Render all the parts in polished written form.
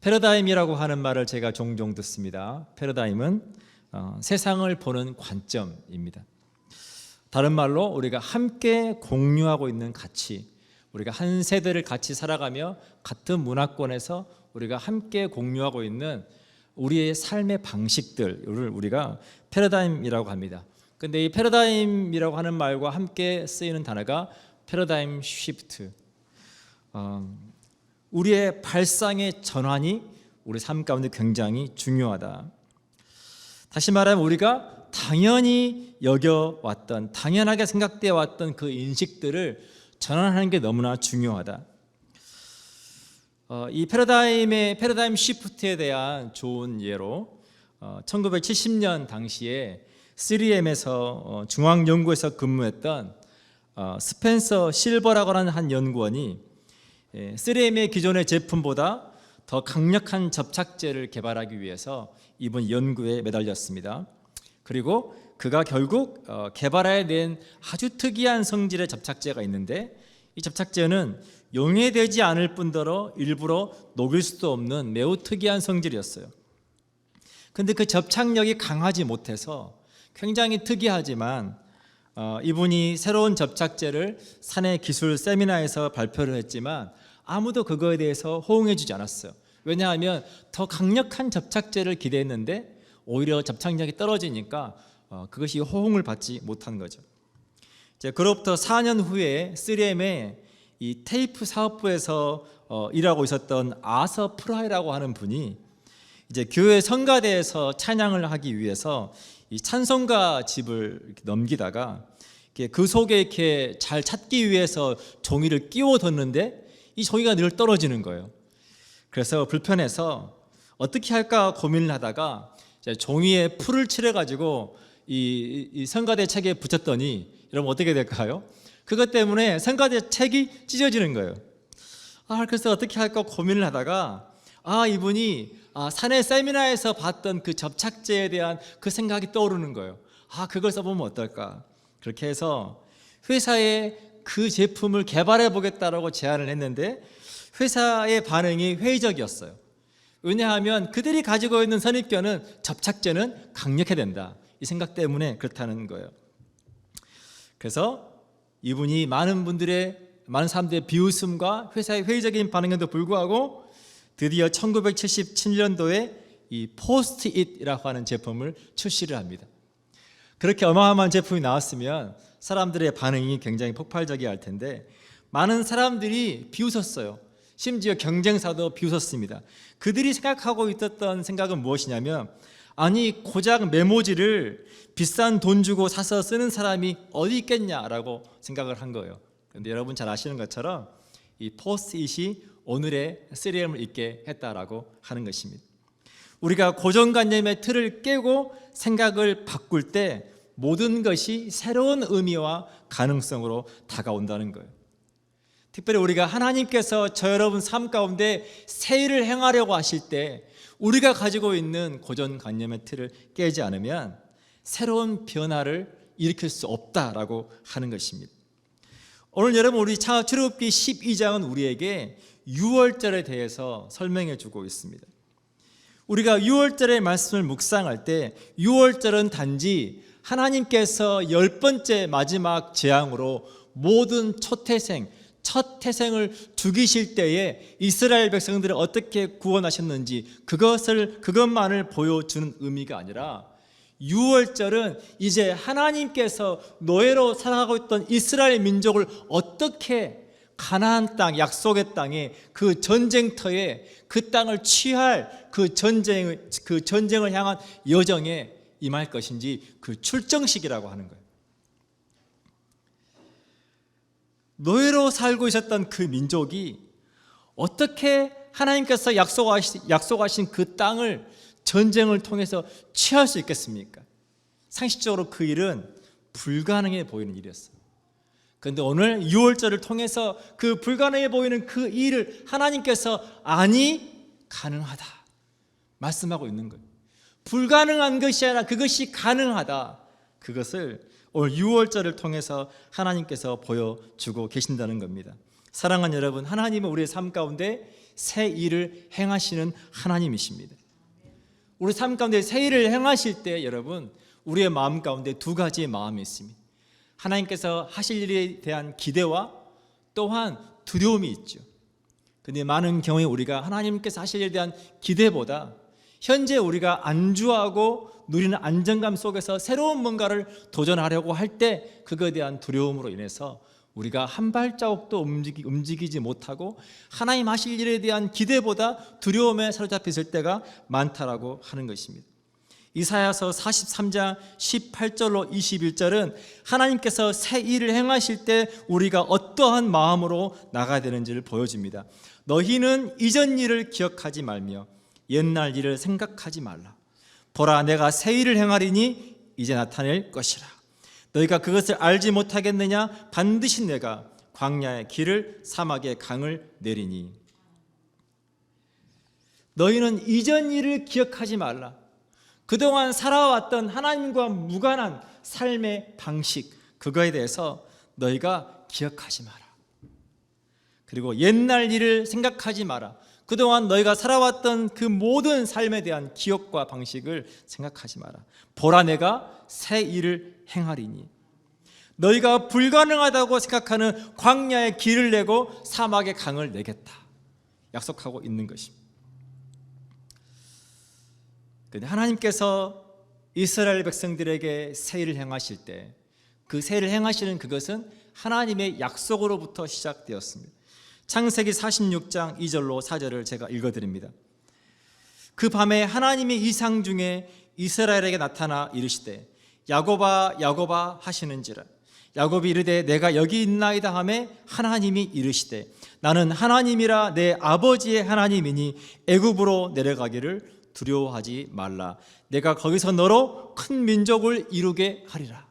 패러다임이라고 하는 말을 제가 종종 듣습니다. 패러다임은 세상을 보는 관점입니다. 다른 말로 우리가 함께 공유하고 있는 가치, 우리가 한 세대를 같이 살아가며 같은 문화권에서 우리가 함께 공유하고 있는 우리의 삶의 방식들을 우리가 패러다임이라고 합니다. 근데 이 패러다임이라고 하는 말과 함께 쓰이는 단어가 패러다임 쉬프트, 우리의 발상의 전환이 우리 삶 가운데 굉장히 중요하다. 다시 말하면 우리가 당연히 여겨왔던, 당연하게 생각되어 왔던 그 인식들을 전환하는 게 너무나 중요하다. 이 패러다임 시프트에 대한 좋은 예로 1970년 당시에 3M에서 중앙연구에서 근무했던 스펜서 실버라고 하는 한 연구원이 3M의 기존의 제품보다 더 강력한 접착제를 개발하기 위해서 이번 연구에 매달렸습니다. 그리고 그가 결국 개발해낸 아주 특이한 성질의 접착제가 있는데, 이 접착제는 용해되지 않을 뿐더러 일부러 녹일 수도 없는 매우 특이한 성질이었어요. 근데 그 접착력이 강하지 못해서 굉장히 특이하지만 이분이 새로운 접착제를 사내 기술 세미나에서 발표를 했지만 아무도 그거에 대해서 호응해 주지 않았어요. 왜냐하면 더 강력한 접착제를 기대했는데 오히려 접착력이 떨어지니까 그것이 호응을 받지 못한 거죠. 그로부터 4년 후에 3M의 이 테이프 사업부에서 일하고 있었던 아서 프라이라고 하는 분이 이제 교회 성가대에서 찬양을 하기 위해서 이 찬송가 집을 이렇게 넘기다가 그 속에 이렇게 잘 찾기 위해서 종이를 끼워뒀는데 이 종이가 늘 떨어지는 거예요. 그래서 불편해서 어떻게 할까 고민을 하다가 종이에 풀을 칠해가지고 이 성가대 책에 붙였더니 여러분 어떻게 될까요? 그것 때문에 성가대 책이 찢어지는 거예요. 그래서 어떻게 할까 고민을 하다가 이분이 사내 세미나에서 봤던 그 접착제에 대한 그 생각이 떠오르는 거예요. 그걸 써보면 어떨까? 그렇게 해서 회사에 그 제품을 개발해 보겠다라고 제안을 했는데 회사의 반응이 회의적이었어요. 왜냐하면 그들이 가지고 있는 선입견은 접착제는 강력해야 된다, 이 생각 때문에 그렇다는 거예요. 그래서 이분이 많은 사람들의 비웃음과 회사의 회의적인 반응에도 불구하고 드디어 1977년도에 이 포스트잇이라고 하는 제품을 출시를 합니다. 그렇게 어마어마한 제품이 나왔으면 사람들의 반응이 굉장히 폭발적이할 텐데 많은 사람들이 비웃었어요. 심지어 경쟁사도 비웃었습니다. 그들이 생각하고 있었던 생각은 무엇이냐면, 고작 메모지를 비싼 돈 주고 사서 쓰는 사람이 어디 있겠냐라고 생각을 한 거예요. 그런데 여러분 잘 아시는 것처럼 이 포스트잇이 오늘의 3M을 있게 했다라고 하는 것입니다. 우리가 고정관념의 틀을 깨고 생각을 바꿀 때 모든 것이 새로운 의미와 가능성으로 다가온다는 거예요. 특별히 우리가 하나님께서 저 여러분 삶 가운데 새 일을 행하려고 하실 때 우리가 가지고 있는 고정관념의 틀을 깨지 않으면 새로운 변화를 일으킬 수 없다라고 하는 것입니다. 오늘 여러분 우리 출애굽기 12장은 우리에게 유월절에 대해서 설명해 주고 있습니다. 우리가 유월절의 말씀을 묵상할 때 유월절은 단지 하나님께서 10번째 마지막 재앙으로 모든 첫 태생을 죽이실 때에 이스라엘 백성들을 어떻게 구원하셨는지 그것만을 보여주는 의미가 아니라, 유월절은 이제 하나님께서 노예로 살아가고 있던 이스라엘 민족을 어떻게 가나안 땅, 약속의 땅에 그 전쟁터에 그 땅을 취할 그 전쟁을 향한 여정에 임할 것인지 그 출정식이라고 하는 거예요. 노예로 살고 있었던 그 민족이 어떻게 하나님께서 약속하신 그 땅을 전쟁을 통해서 취할 수 있겠습니까? 상식적으로 그 일은 불가능해 보이는 일이었어요. 그런데 오늘 유월절을 통해서 그 불가능해 보이는 그 일을 하나님께서 가능하다 말씀하고 있는 거예요. 불가능한 것이 아니라 그것이 가능하다, 그것을 오늘 유월절을 통해서 하나님께서 보여주고 계신다는 겁니다. 사랑하는 여러분, 하나님은 우리의 삶 가운데 새 일을 행하시는 하나님이십니다. 우리 삶 가운데 새 일을 행하실 때 여러분, 우리의 마음 가운데 두 가지의 마음이 있습니다. 하나님께서 하실 일에 대한 기대와 또한 두려움이 있죠. 근데 많은 경우에 우리가 하나님께서 하실 일에 대한 기대보다 현재 우리가 안주하고 누리는 안정감 속에서 새로운 뭔가를 도전하려고 할 때 그거에 대한 두려움으로 인해서 우리가 한 발자국도 움직이지 못하고 하나님 하실 일에 대한 기대보다 두려움에 사로잡혀 있을 때가 많다라고 하는 것입니다. 이사야서 43장 18절로 21절은 하나님께서 새 일을 행하실 때 우리가 어떠한 마음으로 나가야 되는지를 보여줍니다. 너희는 이전 일을 기억하지 말며 옛날 일을 생각하지 말라. 보라, 내가 새 일을 행하리니 이제 나타낼 것이라. 너희가 그것을 알지 못하겠느냐? 반드시 내가 광야의 길을 사막의 강을 내리니. 너희는 이전 일을 기억하지 말라. 그동안 살아왔던 하나님과 무관한 삶의 방식, 그거에 대해서 너희가 기억하지 마라. 그리고 옛날 일을 생각하지 마라. 그동안 너희가 살아왔던 그 모든 삶에 대한 기억과 방식을 생각하지 마라. 보라, 내가 새 일을 행하리니. 너희가 불가능하다고 생각하는 광야의 길을 내고 사막의 강을 내겠다 약속하고 있는 것입니다. 그런데 하나님께서 이스라엘 백성들에게 새 일을 행하실 때 그 새 일을 행하시는 그것은 하나님의 약속으로부터 시작되었습니다. 창세기 46장 2절로 4절을 제가 읽어드립니다. 그 밤에 하나님이 이상 중에 이스라엘에게 나타나 이르시되 야곱아 야곱아 하시는지라. 야곱이 이르되 내가 여기 있나이다 하매 하나님이 이르시되 나는 하나님이라 내 아버지의 하나님이니 애굽으로 내려가기를 두려워하지 말라. 내가 거기서 너로 큰 민족을 이루게 하리라.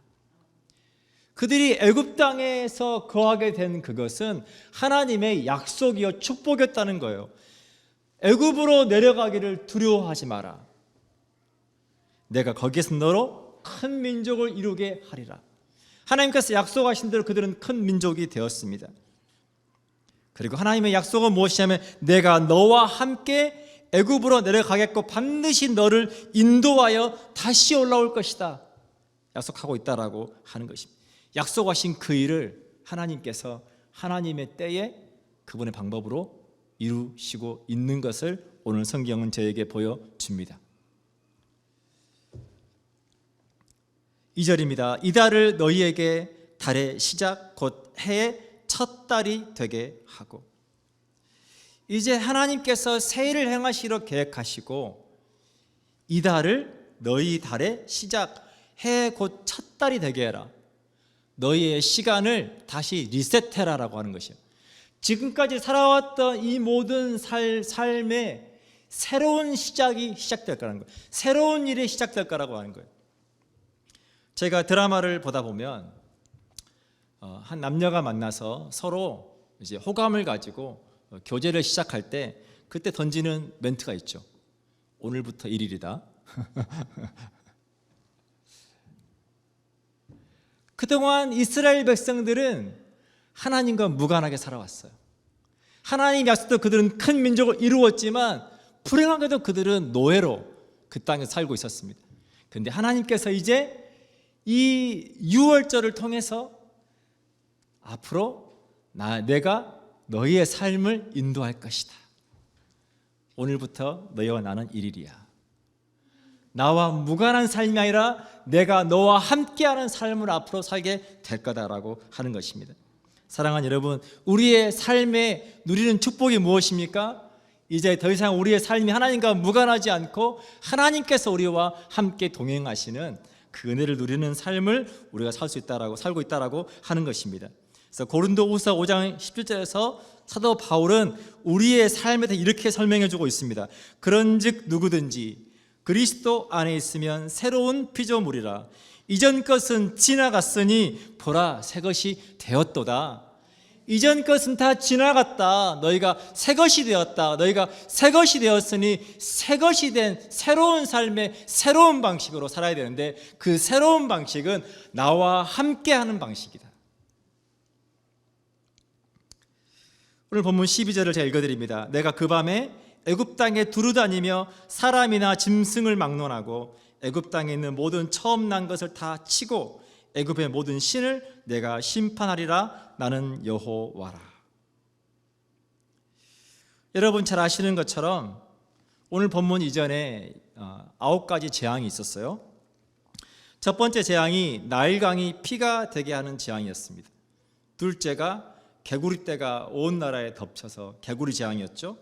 그들이 애굽 땅에서 거하게 된 그것은 하나님의 약속이요 축복이었다는 거예요. 애굽으로 내려가기를 두려워하지 마라. 내가 거기에서 너로 큰 민족을 이루게 하리라. 하나님께서 약속하신 대로 그들은 큰 민족이 되었습니다. 그리고 하나님의 약속은 무엇이냐면 내가 너와 함께 애굽으로 내려가겠고 반드시 너를 인도하여 다시 올라올 것이다 약속하고 있다라고 하는 것입니다. 약속하신 그 일을 하나님께서 하나님의 때에 그분의 방법으로 이루시고 있는 것을 오늘 성경은 저에게 보여줍니다. 2절입니다. 이달을 너희에게 달의 시작 곧 해의 첫 달이 되게 하고. 이제 하나님께서 새 일을 행하시려 계획하시고 이달을 너희 달의 시작 해 곧 첫 달이 되게 해라. 너희의 시간을 다시 리셋해라라고 하는 것이에요. 지금까지 살아왔던 이 모든 삶의 새로운 시작이 시작될 거라는 거예요. 새로운 일이 시작될 거라고 하는 거예요. 제가 드라마를 보다 보면 한 남녀가 만나서 서로 이제 호감을 가지고 교제를 시작할 때 그때 던지는 멘트가 있죠. 오늘부터 1일이다. 그동안 이스라엘 백성들은 하나님과 무관하게 살아왔어요. 하나님 약속도 그들은 큰 민족을 이루었지만 불행하게도 그들은 노예로 그 땅에서 살고 있었습니다. 그런데 하나님께서 이제 이 유월절을 통해서 앞으로 내가 너희의 삶을 인도할 것이다. 오늘부터 너희와 나는 1일이야. 나와 무관한 삶이 아니라 내가 너와 함께하는 삶을 앞으로 살게 될 거다라고 하는 것입니다. 사랑하는 여러분, 우리의 삶에 누리는 축복이 무엇입니까? 이제 더 이상 우리의 삶이 하나님과 무관하지 않고 하나님께서 우리와 함께 동행하시는 그 은혜를 누리는 삶을 우리가 살고 있다라고 하는 것입니다. 그래서 고린도후서 5장 17절에서 사도 바울은 우리의 삶에 대해 이렇게 설명해 주고 있습니다. 그런즉 누구든지 그리스도 안에 있으면 새로운 피조물이라. 이전 것은 지나갔으니 보라 새 것이 되었도다. 이전 것은 다 지나갔다. 너희가 새 것이 되었다. 너희가 새 것이 되었으니 새 것이 된 새로운 삶의 새로운 방식으로 살아야 되는데 그 새로운 방식은 나와 함께하는 방식이다. 오늘 본문 12절을 제가 읽어드립니다. 내가 그 밤에 애굽 땅에 두루다니며 사람이나 짐승을 막론하고 애굽 땅에 있는 모든 처음 난 것을 다 치고 애굽의 모든 신을 내가 심판하리라. 나는 여호와라. 여러분 잘 아시는 것처럼 오늘 본문 이전에 9가지 재앙이 있었어요. 첫 번째 재앙이 나일강이 피가 되게 하는 재앙이었습니다. 둘째가 개구리떼가 온 나라에 덮쳐서 개구리 재앙이었죠.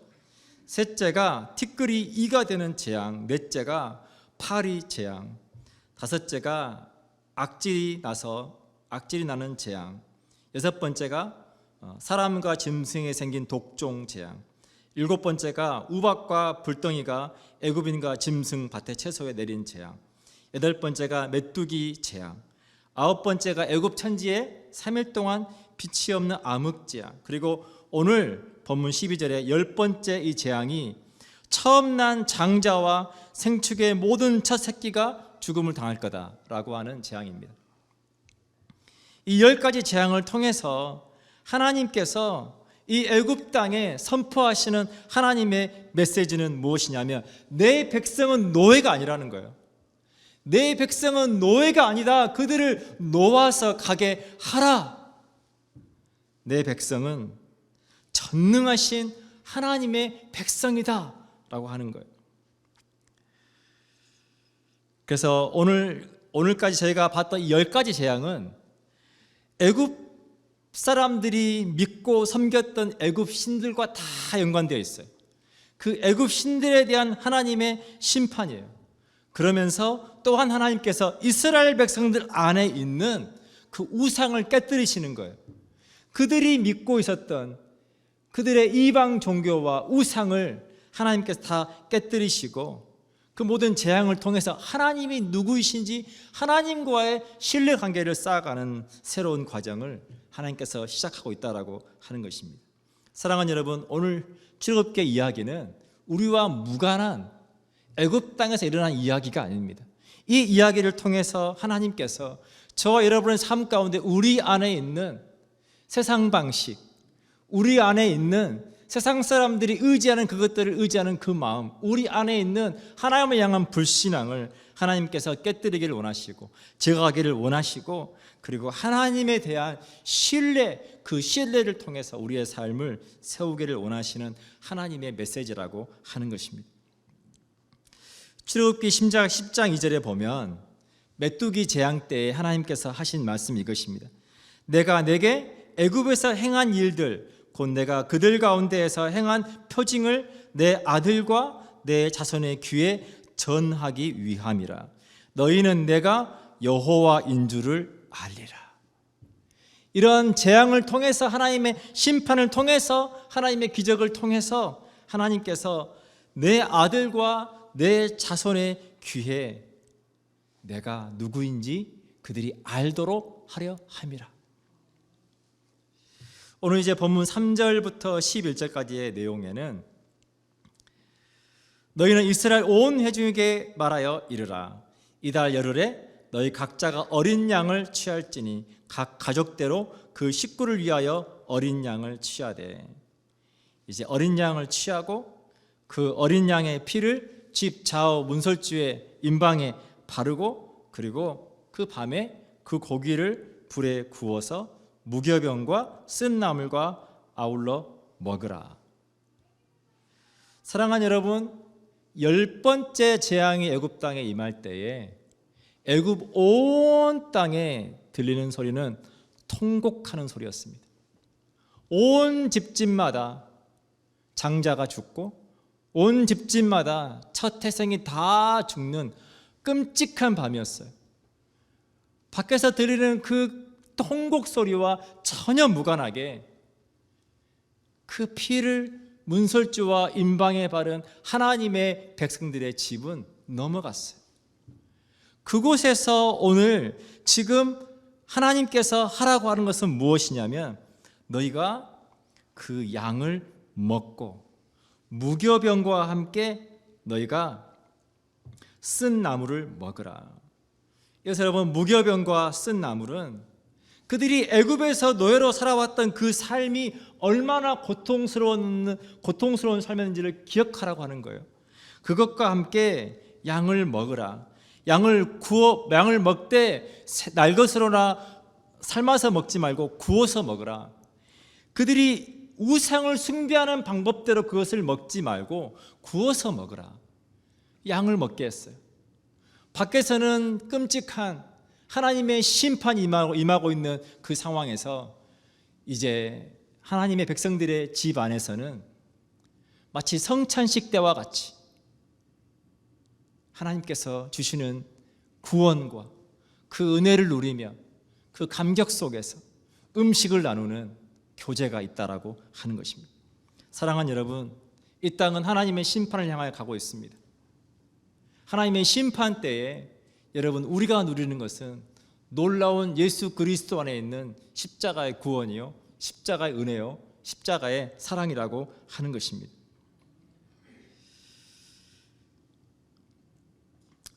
셋째가 티끌이 이가 되는 재앙. 넷째가 파리 재앙. 다섯째가 악질이 나는 재앙. 여섯 번째가 사람과 짐승에 생긴 독종 재앙. 일곱 번째가 우박과 불덩이가 애굽인과 짐승 밭의 채소에 내린 재앙. 여덟 번째가 메뚜기 재앙. 아홉 번째가 애굽 천지에 3일 동안 빛이 없는 암흑 재앙. 그리고 오늘 본문 12절에 열 번째 이 재앙이 처음 난 장자와 생축의 모든 첫 새끼가 죽음을 당할 거다라고 하는 재앙입니다. 이 10가지 재앙을 통해서 하나님께서 이 애굽 땅에 선포하시는 하나님의 메시지는 무엇이냐면 내 백성은 노예가 아니라는 거예요. 내 백성은 노예가 아니다. 그들을 놓아서 가게 하라. 내 백성은 전능하신 하나님의 백성이다 라고 하는 거예요. 그래서 오늘까지 저희가 봤던 이 10가지 재앙은 애굽 사람들이 믿고 섬겼던 애굽 신들과 다 연관되어 있어요. 그 애굽 신들에 대한 하나님의 심판이에요. 그러면서 또한 하나님께서 이스라엘 백성들 안에 있는 그 우상을 깨뜨리시는 거예요. 그들이 믿고 있었던 그들의 이방 종교와 우상을 하나님께서 다 깨뜨리시고 그 모든 재앙을 통해서 하나님이 누구이신지 하나님과의 신뢰 관계를 쌓아가는 새로운 과정을 하나님께서 시작하고 있다라고 하는 것입니다. 사랑하는 여러분, 오늘 출애굽기 이야기는 우리와 무관한 애굽 땅에서 일어난 이야기가 아닙니다. 이 이야기를 통해서 하나님께서 저와 여러분의 삶 가운데 우리 안에 있는 세상 방식, 우리 안에 있는 세상 사람들이 의지하는 그것들을 의지하는 그 마음, 우리 안에 있는 하나님을 향한 불신앙을 하나님께서 깨뜨리기를 원하시고 제거하기를 원하시고, 그리고 하나님에 대한 신뢰, 그 신뢰를 통해서 우리의 삶을 세우기를 원하시는 하나님의 메시지라고 하는 것입니다. 출애굽기 10장 2절에 보면 메뚜기 재앙 때에 하나님께서 하신 말씀이 이것입니다. 내가 내게 애굽에서 행한 일들, 곧 내가 그들 가운데에서 행한 표징을 내 아들과 내 자손의 귀에 전하기 위함이라. 너희는 내가 여호와인 줄을 알리라. 이런 재앙을 통해서, 하나님의 심판을 통해서, 하나님의 기적을 통해서 하나님께서 내 아들과 내 자손의 귀에 내가 누구인지 그들이 알도록 하려 함이라. 오늘 이제 본문 3절부터 11절까지의 내용에는 너희는 이스라엘 온 회중에게 말하여 이르라. 이달 열흘에 너희 각자가 어린 양을 취할지니 각 가족대로 그 식구를 위하여 어린 양을 취하되, 이제 어린 양을 취하고 그 어린 양의 피를 집 좌우 문설주의 임방에 바르고, 그리고 그 밤에 그 고기를 불에 구워서 무교병과 쓴 나물과 아울러 먹으라. 사랑하는 여러분, 10번째 재앙이 애굽 땅에 임할 때에 애굽 온 땅에 들리는 소리는 통곡하는 소리였습니다. 온 집집마다 장자가 죽고 온 집집마다 첫 태생이 다 죽는 끔찍한 밤이었어요. 밖에서 들리는 그 통곡 소리와 전혀 무관하게 그 피를 문설주와 임방에 바른 하나님의 백성들의 집은 넘어갔어요. 그곳에서 오늘 지금 하나님께서 하라고 하는 것은 무엇이냐면 너희가 그 양을 먹고 무교병과 함께 너희가 쓴 나물을 먹으라. 그래서 여러분, 무교병과 쓴 나물은 그들이 애굽에서 노예로 살아왔던 그 삶이 얼마나 고통스러운 삶이었는지를 기억하라고 하는 거예요. 그것과 함께 양을 먹으라. 양을 먹되 날 것으로나 삶아서 먹지 말고 구워서 먹으라. 그들이 우상을 숭배하는 방법대로 그것을 먹지 말고 구워서 먹으라. 양을 먹게 했어요. 밖에서는 끔찍한 하나님의 심판이 임하고 있는 그 상황에서 이제 하나님의 백성들의 집 안에서는 마치 성찬식 때와 같이 하나님께서 주시는 구원과 그 은혜를 누리며 그 감격 속에서 음식을 나누는 교제가 있다라고 하는 것입니다. 사랑하는 여러분, 이 땅은 하나님의 심판을 향하여 가고 있습니다. 하나님의 심판 때에 여러분, 우리가 누리는 것은 놀라운 예수 그리스도 안에 있는 십자가의 구원이요, 십자가의 은혜요, 십자가의 사랑이라고 하는 것입니다.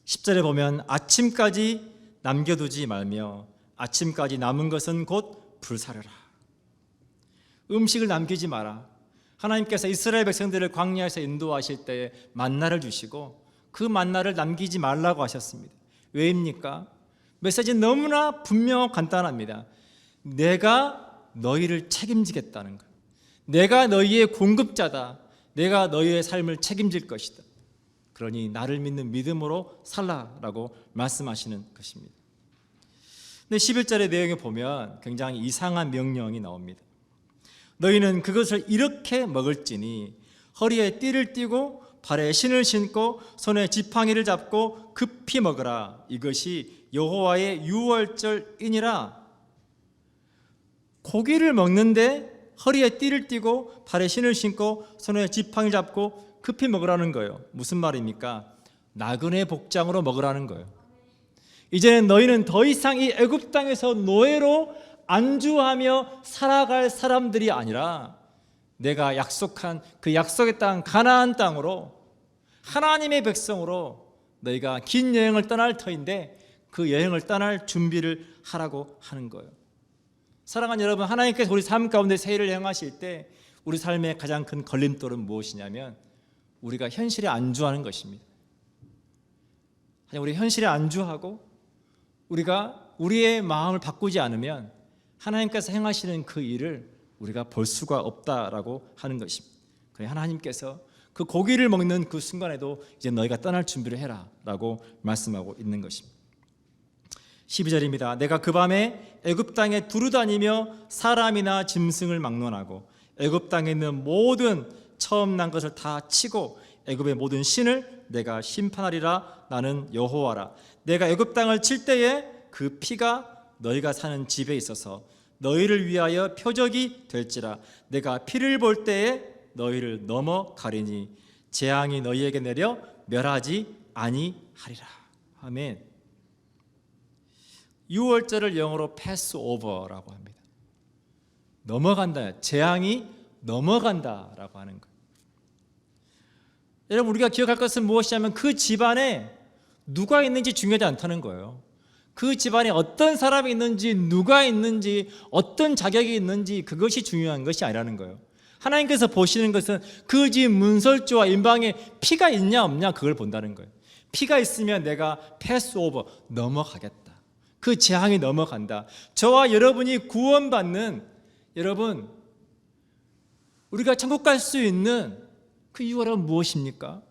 10절에 보면 아침까지 남겨두지 말며 아침까지 남은 것은 곧 불사르라. 음식을 남기지 마라. 하나님께서 이스라엘 백성들을 광야에서 인도하실 때에 만나를 주시고 그 만나를 남기지 말라고 하셨습니다. 왜입니까? 메시지는 너무나 분명하고 간단합니다. 내가 너희를 책임지겠다는 거예요. 내가 너희의 공급자다. 내가 너희의 삶을 책임질 것이다. 그러니 나를 믿는 믿음으로 살라라고 말씀하시는 것입니다. 근데 11절의 내용에 보면 굉장히 이상한 명령이 나옵니다. 너희는 그것을 이렇게 먹을지니 허리에 띠를 띠고 발에 신을 신고 손에 지팡이를 잡고 급히 먹으라. 이것이 여호와의 유월절이니라. 고기를 먹는데 허리에 띠를 띠고 발에 신을 신고 손에 지팡이를 잡고 급히 먹으라는 거예요. 무슨 말입니까? 나그네 복장으로 먹으라는 거예요. 이제는 너희는 더 이상 이 애굽 땅에서 노예로 안주하며 살아갈 사람들이 아니라 내가 약속한 그 약속의 땅 가나안 땅으로 하나님의 백성으로 너희가 긴 여행을 떠날 터인데 그 여행을 떠날 준비를 하라고 하는 거예요. 사랑하는 여러분, 하나님께서 우리 삶 가운데 세일을 행하실 때 우리 삶의 가장 큰 걸림돌은 무엇이냐면 우리가 현실에 안주하는 것입니다. 우리 현실에 안주하고 우리가 우리의 마음을 바꾸지 않으면 하나님께서 행하시는 그 일을 우리가 볼 수가 없다라고 하는 것입니다. 그래서 하나님께서 그 고기를 먹는 그 순간에도 이제 너희가 떠날 준비를 해라 라고 말씀하고 있는 것입니다. 12절입니다. 내가 그 밤에 애굽 땅에 두루다니며 사람이나 짐승을 막론하고 애굽 땅에 있는 모든 처음 난 것을 다 치고 애굽의 모든 신을 내가 심판하리라. 나는 여호와라. 내가 애굽 땅을 칠 때에 그 피가 너희가 사는 집에 있어서 너희를 위하여 표적이 될지라. 내가 피를 볼 때에 너희를 넘어가리니 재앙이 너희에게 내려 멸하지 아니하리라. 아멘. 유월절을 영어로 패스오버라고 합니다. 넘어간다. 재앙이 넘어간다라고 하는 거예요. 여러분, 우리가 기억할 것은 무엇이냐면 그 집안에 누가 있는지 중요하지 않다는 거예요. 그 집안에 어떤 사람이 있는지, 누가 있는지, 어떤 자격이 있는지 그것이 중요한 것이 아니라는 거예요. 하나님께서 보시는 것은 그 집 문설주와 임방에 피가 있냐 없냐 그걸 본다는 거예요. 피가 있으면 내가 패스오버, 넘어가겠다. 그 재앙이 넘어간다. 저와 여러분이 구원받는, 여러분, 우리가 천국 갈 수 있는 그 이유가 무엇입니까?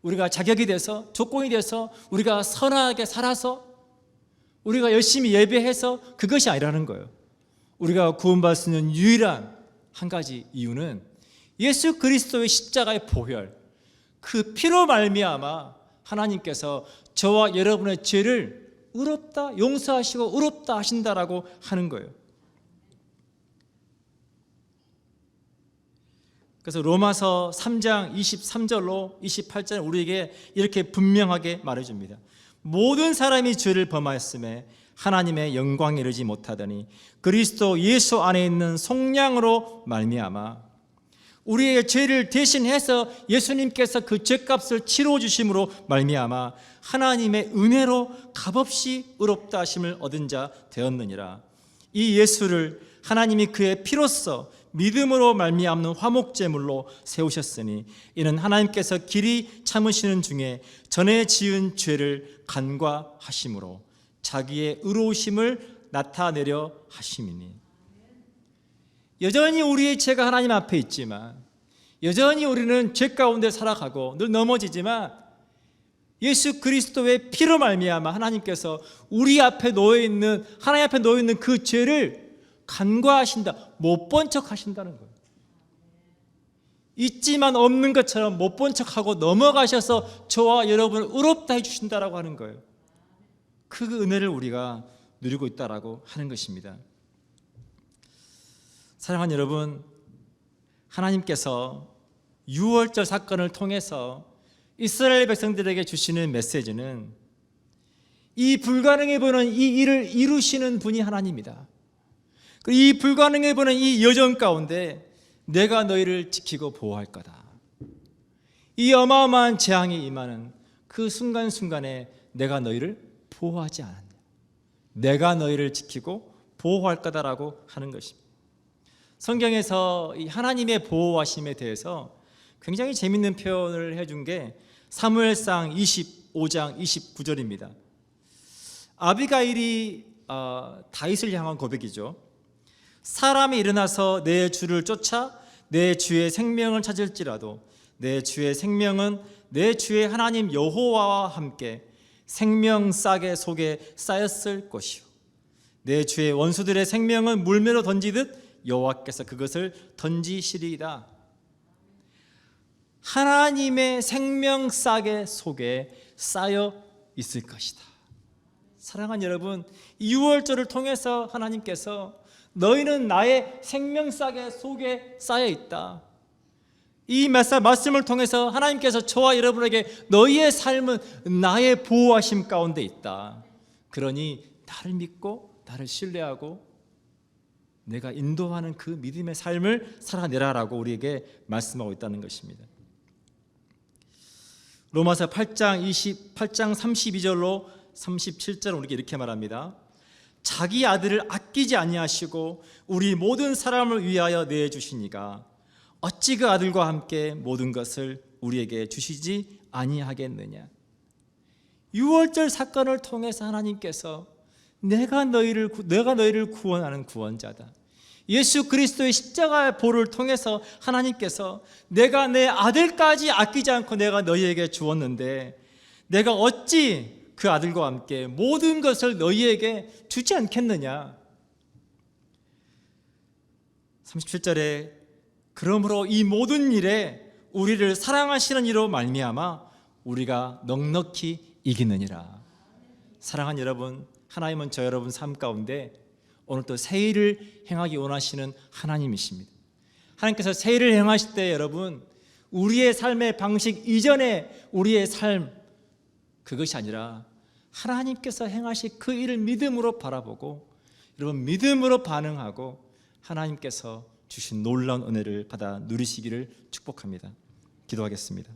우리가 자격이 돼서, 조건이 돼서, 우리가 선하게 살아서, 우리가 열심히 예배해서 그것이 아니라는 거예요. 우리가 구원받을 수 있는 유일한 한 가지 이유는 예수 그리스도의 십자가의 보혈, 그 피로 말미암아 하나님께서 저와 여러분의 죄를 의롭다, 용서하시고 의롭다 하신다라고 하는 거예요. 그래서 로마서 3장 23절로 28절 우리에게 이렇게 분명하게 말해줍니다. 모든 사람이 죄를 범하였음에 하나님의 영광에 이르지 못하더니 그리스도 예수 안에 있는 속량으로 말미암아 우리의 죄를 대신해서 예수님께서 그 죄값을 치러 주심으로 말미암아 하나님의 은혜로 값없이 의롭다 하심을 얻은 자 되었느니라. 이 예수를 하나님이 그의 피로써 믿음으로 말미암는 화목제물로 세우셨으니 이는 하나님께서 길이 참으시는 중에 전에 지은 죄를 간과하심으로 자기의 의로우심을 나타내려 하심이니. 여전히 우리의 죄가 하나님 앞에 있지만, 여전히 우리는 죄 가운데 살아가고 늘 넘어지지만, 예수 그리스도의 피로 말미암아 하나님께서 우리 앞에 놓여있는, 하나님 앞에 놓여있는 그 죄를 간과하신다, 못 본 척 하신다는 거예요. 있지만 없는 것처럼 못 본 척하고 넘어가셔서 저와 여러분을 의롭다 해주신다라고 하는 거예요. 그 은혜를 우리가 누리고 있다라고 하는 것입니다. 사랑하는 여러분, 하나님께서 유월절 사건을 통해서 이스라엘 백성들에게 주시는 메시지는 이 불가능해 보이는 이 일을 이루시는 분이 하나님이다. 이 불가능해 보이는 이 여정 가운데 내가 너희를 지키고 보호할 거다. 이 어마어마한 재앙이 임하는 그 순간순간에 내가 너희를 보호하지 않았냐, 내가 너희를 지키고 보호할 거다라고 하는 것입니다. 성경에서 이 하나님의 보호하심에 대해서 굉장히 재밌는 표현을 해준 게 사무엘상 25장 29절입니다. 아비가일이 다윗을 향한 고백이죠. 사람이 일어나서 내 주를 쫓아 내 주의 생명을 찾을지라도 내 주의 생명은 내 주의 하나님 여호와와 함께 생명 싸개 속에 쌓였을 것이요 내 주의 원수들의 생명은 물매로 던지듯 여호와께서 그것을 던지시리이다. 하나님의 생명 싸개 속에 쌓여 있을 것이다. 사랑하는 여러분, 유월절을 통해서 하나님께서 너희는 나의 생명 싸개 속에 쌓여 있다. 이 말씀을 통해서 하나님께서 저와 여러분에게 너희의 삶은 나의 보호하심 가운데 있다. 그러니 나를 믿고 나를 신뢰하고 내가 인도하는 그 믿음의 삶을 살아내라라고 우리에게 말씀하고 있다는 것입니다. 로마서 8장 32절로 37절은 우리에게 이렇게 말합니다. 자기 아들을 아끼지 아니하시고 우리 모든 사람을 위하여 내주시니가 어찌 그 아들과 함께 모든 것을 우리에게 주시지 아니하겠느냐. 유월절 사건을 통해서 하나님께서 내가 너희를 구원하는 구원자다. 예수 그리스도의 십자가의 보를 통해서 하나님께서 내가 내 아들까지 아끼지 않고 내가 너희에게 주었는데 내가 어찌 그 아들과 함께 모든 것을 너희에게 주지 않겠느냐. 37절에 그러므로 이 모든 일에 우리를 사랑하시는 이로 말미암아 우리가 넉넉히 이기느니라. 사랑하는 여러분, 하나님은 저 여러분 삶 가운데 오늘 또 새 일을 행하기 원하시는 하나님이십니다. 하나님께서 새 일을 행하실 때 여러분, 우리의 삶의 방식 이전에 우리의 삶, 그것이 아니라 하나님께서 행하실 그 일을 믿음으로 바라보고 여러분 믿음으로 반응하고 하나님께서 주신 놀라운 은혜를 받아 누리시기를 축복합니다. 기도하겠습니다.